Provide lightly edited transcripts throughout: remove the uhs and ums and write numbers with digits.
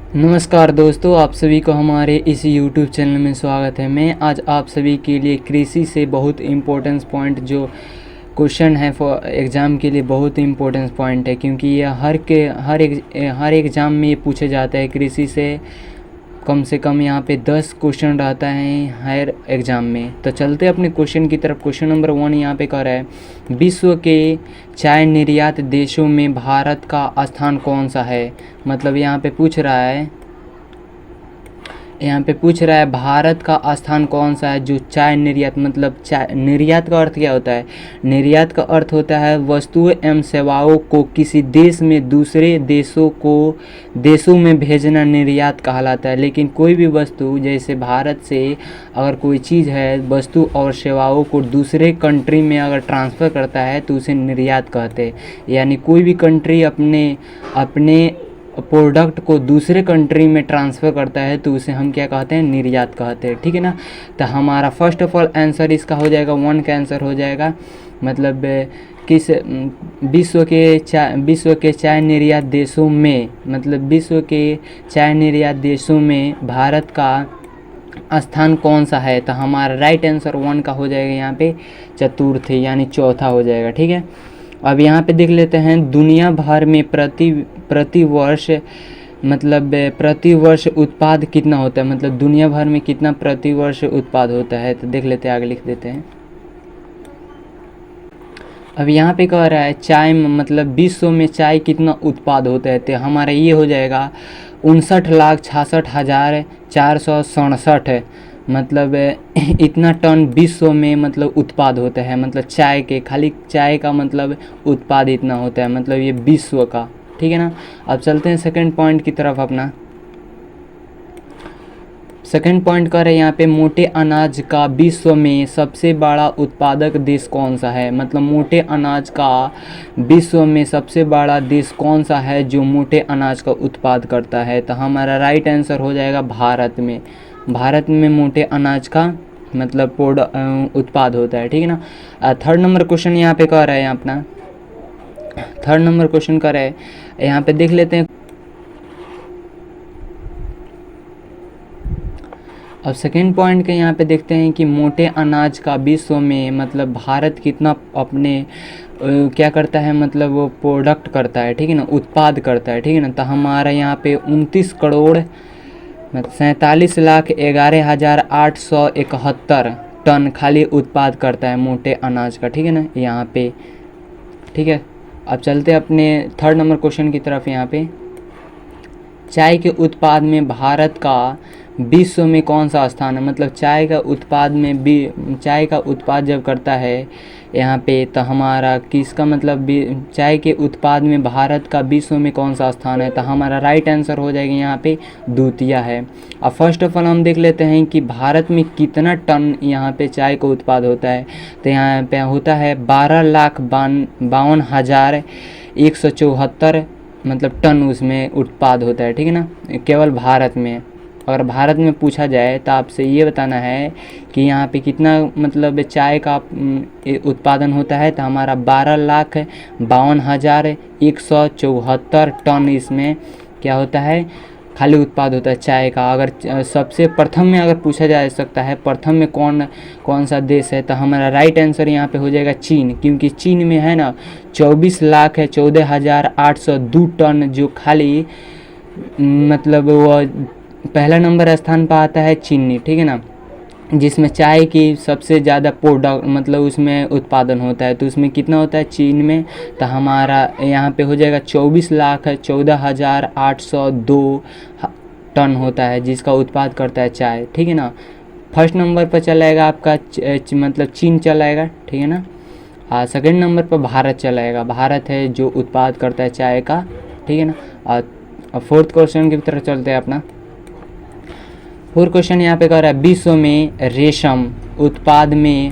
नमस्कार दोस्तों, आप सभी को हमारे इस YouTube चैनल में स्वागत है। मैं आज आप सभी के लिए कृषि से बहुत इम्पोर्टेंस पॉइंट जो क्वेश्चन है फॉर एग्ज़ाम के लिए बहुत इम्पोर्टेंस पॉइंट है, क्योंकि ये हर एग्ज़ाम में ये पूछा जाता है। कृषि से कम से कम यहाँ पे 10 क्वेश्चन रहता है हर एग्ज़ाम में। तो चलते अपने क्वेश्चन की तरफ। क्वेश्चन नंबर 1 यहाँ पे कह रहा है, विश्व के चाय निर्यात देशों में भारत का स्थान कौन सा है। मतलब यहाँ पे पूछ रहा है भारत का स्थान कौन सा है जो चाय निर्यात, मतलब चाय निर्यात का अर्थ क्या होता है। निर्यात का अर्थ होता है वस्तुएं एवं सेवाओं को किसी देश में दूसरे देशों में भेजना निर्यात कहलाता है। लेकिन कोई भी वस्तु, जैसे भारत से अगर कोई चीज़ है, वस्तु और सेवाओं को दूसरे कंट्री में अगर ट्रांसफ़र करता है तो उसे निर्यात कहते हैं। यानी कोई भी कंट्री अपने प्रोडक्ट को दूसरे कंट्री में ट्रांसफ़र करता है तो उसे हम क्या कहते हैं, निर्यात कहते हैं। ठीक है ना। तो हमारा फर्स्ट ऑफ ऑल आंसर इसका हो जाएगा 1 का आंसर हो जाएगा। मतलब किस विश्व के चाय निर्यात देशों में, मतलब विश्व के चाय निर्यात देशों में भारत का स्थान कौन सा है। तो हमारा राइट आंसर 1 का हो जाएगा यहाँ पे चतुर्थ, यानी चौथा हो जाएगा। ठीक है। अब यहाँ पे देख लेते हैं दुनिया भर में प्रति वर्ष उत्पाद कितना होता है। मतलब दुनिया भर में कितना प्रति वर्ष उत्पाद होता है। तो देख लेते हैं, आगे लिख देते हैं। अब यहाँ पे कह रहा है चाय, मतलब विश्व में चाय कितना उत्पाद होता है। तो हमारा ये हो जाएगा 59,66,467। मतलब इतना टन विश्व में मतलब उत्पाद होता है। मतलब चाय के, खाली चाय का मतलब उत्पाद इतना होता है, मतलब ये विश्व का। ठीक है ना। अब चलते हैं सेकंड पॉइंट की तरफ अपना। सेकंड पॉइंट कर रहे हैं यहाँ पे, मोटे अनाज का विश्व में सबसे बड़ा उत्पादक देश कौन सा है। मतलब मोटे अनाज का विश्व में सबसे बड़ा देश कौन सा है जो मोटे अनाज का उत्पाद करता है। तो हमारा राइट आंसर हो जाएगा भारत में। भारत में मोटे अनाज का मतलब उत्पाद होता है। ठीक है ना। थर्ड नंबर क्वेश्चन यहाँ पे कह रहा है, अपना थर्ड नंबर क्वेश्चन कर रहा है, यहाँ पे देख लेते हैं। अब सेकेंड पॉइंट के यहाँ पे देखते हैं कि मोटे अनाज का विश्व में मतलब भारत कितना अपने क्या करता है, मतलब वो प्रोडक्ट करता है। ठीक है ना, उत्पाद करता है। ठीक है ना। तो हमारा यहाँ पे 29,47,11,871 टन खाली उत्पाद करता है मोटे अनाज का। ठीक है ना, यहाँ पे। ठीक है। अब चलते अपने थर्ड नंबर क्वेश्चन की तरफ। यहाँ पे चाय के उत्पाद में भारत का विश्व में कौन सा स्थान है। मतलब चाय का उत्पाद जब करता है यहाँ पे, तो हमारा किसका मतलब चाय के उत्पाद में भारत का विश्व में कौन सा स्थान है। तो हमारा राइट आंसर हो जाएगा यहाँ पे द्वितीय है। अब फर्स्ट ऑफ ऑल हम देख लेते हैं कि भारत में कितना टन यहाँ पे चाय का उत्पाद होता है। तो यहाँ पे होता है 12,52,174 मतलब टन उसमें उत्पाद होता है। ठीक है ना, केवल भारत में। अगर भारत में पूछा जाए तो आपसे ये बताना है कि यहाँ पे कितना मतलब चाय का उत्पादन होता है। तो हमारा 12,52,174 टन इसमें क्या होता है, खाली उत्पाद होता है चाय का। अगर सबसे प्रथम में अगर पूछा जा सकता है प्रथम में कौन सा देश है, तो हमारा राइट आंसर यहाँ पे हो जाएगा चीन। क्योंकि चीन में है ना 24,14,802 टन जो खाली मतलब वो पहला नंबर स्थान पर आता है चीनी। ठीक है ना, जिसमें चाय की सबसे ज़्यादा प्रोडक्ट मतलब उसमें उत्पादन होता है। तो उसमें कितना होता है चीन में। तो हमारा यहाँ पे हो जाएगा 24,14,802 टन होता है जिसका उत्पाद करता है चाय। ठीक है ना। फर्स्ट नंबर पर चलाएगा आपका मतलब चीन चलाएगा। ठीक है ना। सेकंड नंबर पर भारत चलाएगा। भारत है जो उत्पाद करता है चाय का। ठीक है ना। फोर्थ क्वेश्चन की तरफ चलते हैं अपना। फोर्थ क्वेश्चन यहाँ पे कह रहा है विश्व में रेशम उत्पाद में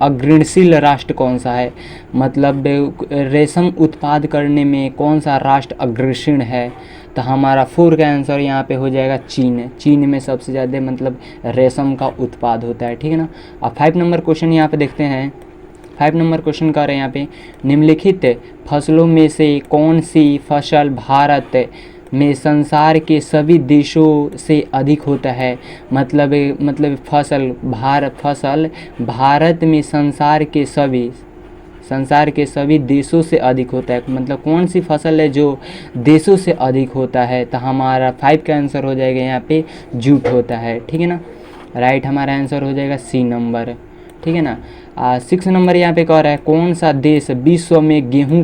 अग्रणशील राष्ट्र कौन सा है। मतलब रेशम उत्पाद करने में कौन सा राष्ट्र अग्रसर है। तो हमारा 4 का आंसर यहाँ पे हो जाएगा चीन। चीन में सबसे ज़्यादा मतलब रेशम का उत्पाद होता है। ठीक है ना। अब 5 नंबर क्वेश्चन यहाँ पे देखते हैं। 5 नंबर क्वेश्चन कर रहे हैं यहाँ पे, निम्नलिखित फसलों में से कौन सी फसल भारत में संसार के सभी देशों से अधिक होता है। मतलब फसल भारत में संसार के सभी देशों से अधिक होता है। मतलब कौन सी फसल है जो देशों से अधिक होता है, तो हमारा 5 का आंसर हो जाएगा यहाँ पे जूट होता है। ठीक है ना, राइट हमारा आंसर हो जाएगा सी नंबर। ठीक है ना। 6 नंबर यहाँ पे कह रहा है कौन सा देश विश्व में गेहूं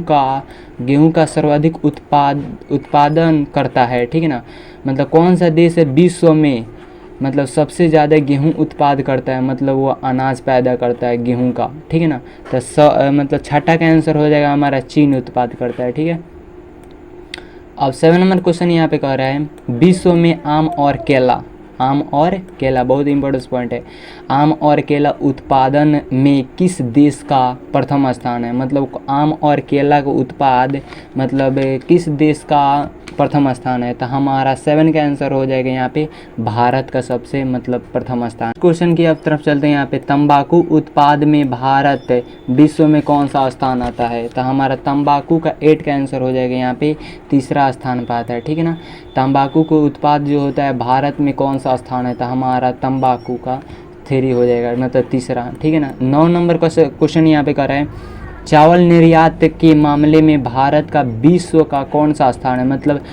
का सर्वाधिक उत्पादन करता है। ठीक है ना, मतलब कौन सा देश है विश्व में मतलब सबसे ज़्यादा गेहूं उत्पाद करता है, मतलब वो अनाज पैदा करता है गेहूं का। ठीक है ना, तो मतलब छठा का आंसर हो जाएगा हमारा चीन उत्पाद करता है। ठीक है। अब 7 नंबर क्वेश्चन यहाँ पे कह रहा है विश्व में आम और केला बहुत इंपॉर्टेंट पॉइंट है। आम और केला उत्पादन में किस देश का प्रथम स्थान है। मतलब आम और केला का उत्पाद मतलब किस देश का प्रथम स्थान है, तो हमारा 7 का आंसर हो जाएगा यहाँ पे भारत का सबसे मतलब प्रथम स्थान। क्वेश्चन की अब तरफ चलते हैं। यहाँ पे तंबाकू उत्पाद में भारत विश्व में कौन सा स्थान आता है, तो हमारा तंबाकू का 8 का आंसर हो जाएगा यहाँ पे तीसरा स्थान पर आता है। ठीक है ना, तंबाकू को उत्पाद जो होता है भारत में कौन सा स्थान है, तो हमारा तंबाकू का 3 हो जाएगा मतलब तीसरा। ठीक है ना। 9 नंबर का क्वेश्चन यहाँ पे कर रहा है चावल निर्यात के मामले में भारत का विश्व का कौन सा स्थान है। मतलब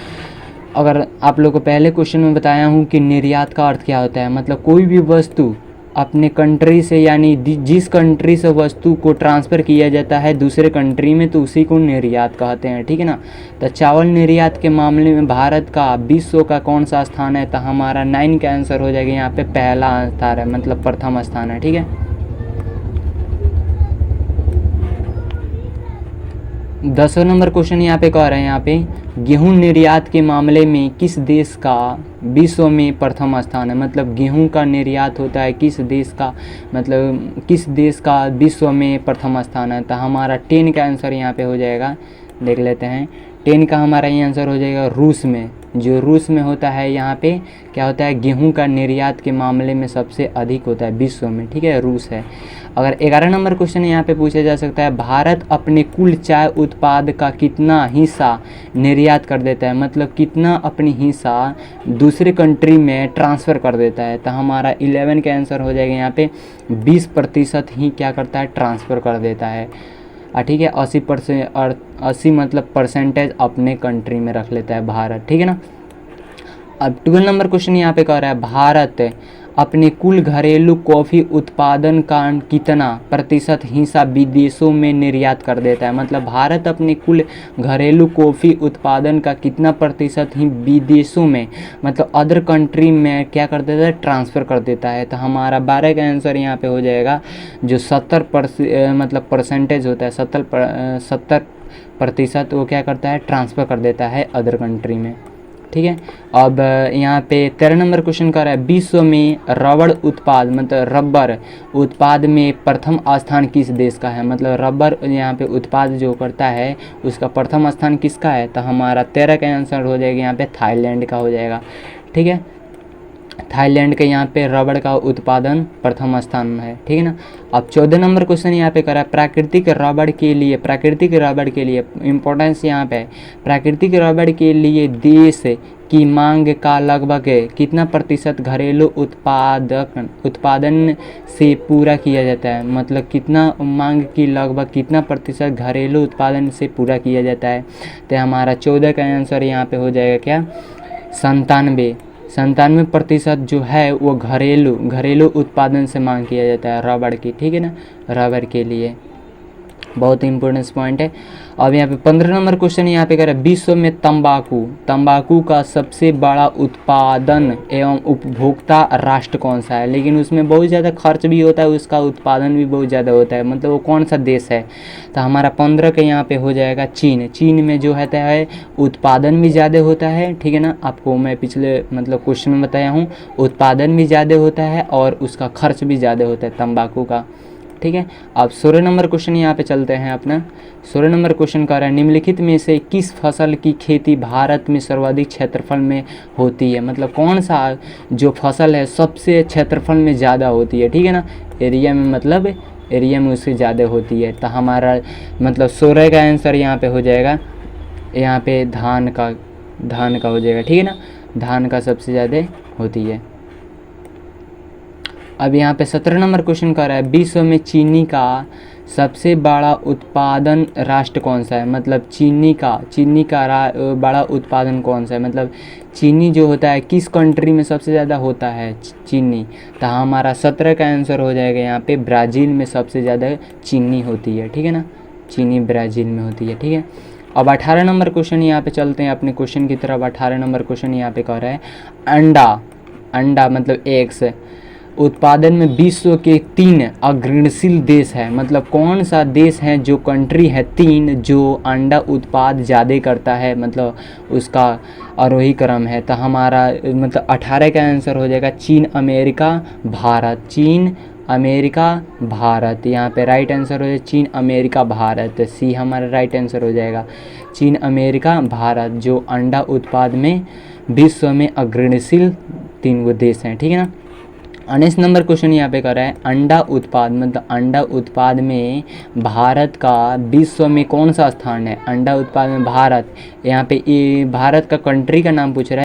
अगर आप लोग को पहले क्वेश्चन में बताया हूँ कि निर्यात का अर्थ क्या होता है, मतलब कोई भी वस्तु अपने कंट्री से यानी जिस कंट्री से वस्तु को ट्रांसफ़र किया जाता है दूसरे कंट्री में, तो उसी को निर्यात कहते हैं। ठीक है ना, तो चावल निर्यात के मामले में भारत का विश्व का कौन सा स्थान है, तो हमारा 9 का आंसर हो जाएगा यहाँ पे पहला स्थान है मतलब प्रथम स्थान है। ठीक है। 10 नंबर क्वेश्चन यहाँ पे कह रहे हैं यहाँ पे गेहूं निर्यात के मामले में किस देश का विश्व में प्रथम स्थान है। मतलब गेहूं का निर्यात होता है किस देश का, मतलब किस देश का विश्व में प्रथम स्थान है, तो हमारा 10 का आंसर यहाँ पे हो जाएगा। देख लेते हैं 10 का हमारा ये आंसर हो जाएगा रूस में। जो रूस में होता है यहाँ पे क्या होता है गेहूं का निर्यात के मामले में सबसे अधिक होता है विश्व में। ठीक है, रूस है। अगर 11 नंबर क्वेश्चन यहाँ पे पूछा जा सकता है भारत अपने कुल चाय उत्पाद का कितना हिस्सा निर्यात कर देता है। मतलब कितना अपनी हिस्सा दूसरे कंट्री में ट्रांसफ़र कर देता है, तो हमारा 11 का आंसर हो जाएगा यहाँ पे 20% ही क्या करता है ट्रांसफ़र कर देता है। ठीक है, 80% मतलब परसेंटेज अपने कंट्री में रख लेता है भारत। ठीक है ना। अब 12 नंबर क्वेश्चन यहाँ पे कह रहा है भारत अपने कुल घरेलू कॉफ़ी उत्पादन का कितना प्रतिशत हिस्सा विदेशों में निर्यात कर देता है। मतलब भारत अपने कुल घरेलू कॉफ़ी उत्पादन का कितना प्रतिशत ही विदेशों में मतलब अदर कंट्री में क्या कर देता है ट्रांसफ़र कर देता है, तो हमारा 12 का आंसर यहाँ पे हो जाएगा जो 70% मतलब परसेंटेज होता है 70% वो क्या करता है ट्रांसफ़र कर देता है अदर कंट्री में। ठीक है। अब यहाँ पे 13 नंबर क्वेश्चन कर रहा है विश्व में रबड़ उत्पाद मतलब रबर उत्पाद में प्रथम स्थान किस देश का है। मतलब रबर यहाँ पे उत्पाद जो करता है उसका प्रथम स्थान किसका है, तो हमारा 13 का आंसर हो जाएगा यहाँ पे थाईलैंड का हो जाएगा। ठीक है, थाईलैंड के यहाँ पे रबड़ का उत्पादन प्रथम स्थान में है। ठीक है ना। अब 14 नंबर क्वेश्चन यहाँ पे करा प्राकृतिक रबड़ के लिए इम्पोर्टेंस यहाँ पे प्राकृतिक रबड़ के लिए देश की मांग का लगभग कितना प्रतिशत घरेलू उत्पादन से पूरा किया जाता है। मतलब कितना मांग की लगभग कितना प्रतिशत घरेलू उत्पादन से पूरा किया जाता है, तो हमारा 14 का आंसर यहाँ पे हो जाएगा क्या 97% जो है वो घरेलू उत्पादन से मांग किया जाता है रबड़ की। ठीक है ना, रबड़ के लिए बहुत इंपॉर्टेंट पॉइंट है। अब यहाँ पे 15 नंबर क्वेश्चन यहाँ पे कह रहा है विश्व में तंबाकू का सबसे बड़ा उत्पादन एवं उपभोक्ता राष्ट्र कौन सा है। लेकिन उसमें बहुत ज़्यादा खर्च भी होता है, उसका उत्पादन भी बहुत ज़्यादा होता है, मतलब वो कौन सा देश है, तो हमारा 15 के यहाँ पे हो जाएगा चीन में जो होता है उत्पादन भी ज़्यादा होता है। ठीक है ना, आपको मैं पिछले मतलब क्वेश्चन में बताया हूँ उत्पादन भी ज़्यादा होता है और उसका खर्च भी ज़्यादा होता है तंबाकू का। ठीक है। अब 16 नंबर क्वेश्चन यहाँ पे चलते हैं अपना। 16 नंबर क्वेश्चन कह रहा है निम्नलिखित में से किस फसल की खेती भारत में सर्वाधिक क्षेत्रफल में होती है। मतलब कौन सा जो फसल है सबसे क्षेत्रफल में ज़्यादा होती है। ठीक है ना, एरिया में मतलब एरिया में उससे ज़्यादा होती है, तो हमारा मतलब 16 का आंसर यहाँ पे हो जाएगा यहाँ पे धान का धान का हो जाएगा, ठीक है ना, धान का सबसे ज़्यादा होती है। अब यहाँ पे 17 नंबर क्वेश्चन कर रहा है, विश्व में चीनी का सबसे बड़ा उत्पादन राष्ट्र कौन सा है, मतलब चीनी का बड़ा उत्पादन कौन सा है, मतलब चीनी जो होता है किस कंट्री में सबसे ज़्यादा होता है चीनी, तो हमारा 17 का आंसर हो जाएगा यहाँ पे ब्राज़ील में सबसे ज़्यादा चीनी होती है, ठीक है ना, चीनी ब्राज़ील में होती है, ठीक है। अब 18 नंबर क्वेश्चन यहाँ पे चलते हैं अपने क्वेश्चन की तरफ। 18 नंबर क्वेश्चन यहाँ पे कह रहा है, अंडा मतलब एग्स उत्पादन में विश्व के 3 अग्रणशील देश है, मतलब कौन सा देश है जो कंट्री है 3 जो अंडा उत्पाद ज़्यादा करता है, मतलब उसका आरोही क्रम है, तो हमारा मतलब 18 का आंसर हो जाएगा चीन, अमेरिका, भारत। चीन, अमेरिका, भारत, यहाँ पे राइट आंसर हो जाएगा चीन, अमेरिका, भारत। सी हमारा राइट आंसर हो जाएगा चीन, अमेरिका, भारत, जो अंडा उत्पाद में विश्व में अग्रणशील 3 गो देश हैं, ठीक है ना। 19 नंबर क्वेश्चन यहाँ पे कर रहा है, अंडा उत्पाद मतलब अंडा उत्पाद में भारत का विश्व में कौन सा स्थान है, अंडा उत्पाद में भारत, यहाँ पे ये भारत का कंट्री का नाम पूछ रहा है।